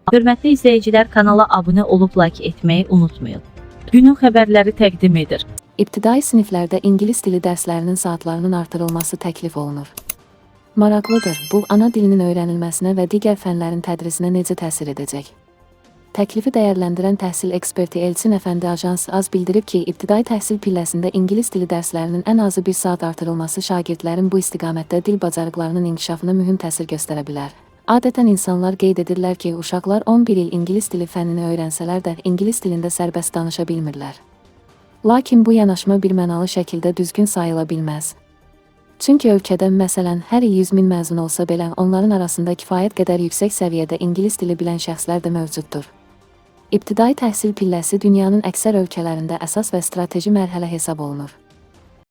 Hörmətli izləyicilər, kanala abunə olub like etməyi unutmayın. Günün xəbərləri təqdim edir. İbtidai siniflərdə ingilis dili dərslərinin saatlarının artırılması təklif olunur. Maraqlıdır, bu ana dilinin öyrənilməsinə və digər fənlərin tədrisinə necə təsir edəcək? Təklifi dəyərləndirən təhsil eksperti Elçin Əfəndi Ajans az bildirib ki, ibtidai təhsil pilləsində ingilis dili dərslərinin ən azı 1 saat artırılması şagirdlərin bu istiqamətdə dil bacarıqlarının inkişafına mühüm təsir göstərə bilər. Adətən insanlar qeyd edirlər ki, uşaqlar 11 il ingilis dili fənnini öyrənsələr də ingilis dilində sərbəst danışa bilmirlər. Lakin bu yanaşma birmənalı şəkildə düzgün sayıla bilməz. Çünki ölkədə, məsələn, hər il 100 min məzun olsa belə, onların arasında kifayət qədər yüksək səviyyədə ingilis dili bilən şəxslər də mövcuddur. İbtidai təhsil pilləsi dünyanın əksər ölkələrində əsas və strateji mərhələ hesab olunur.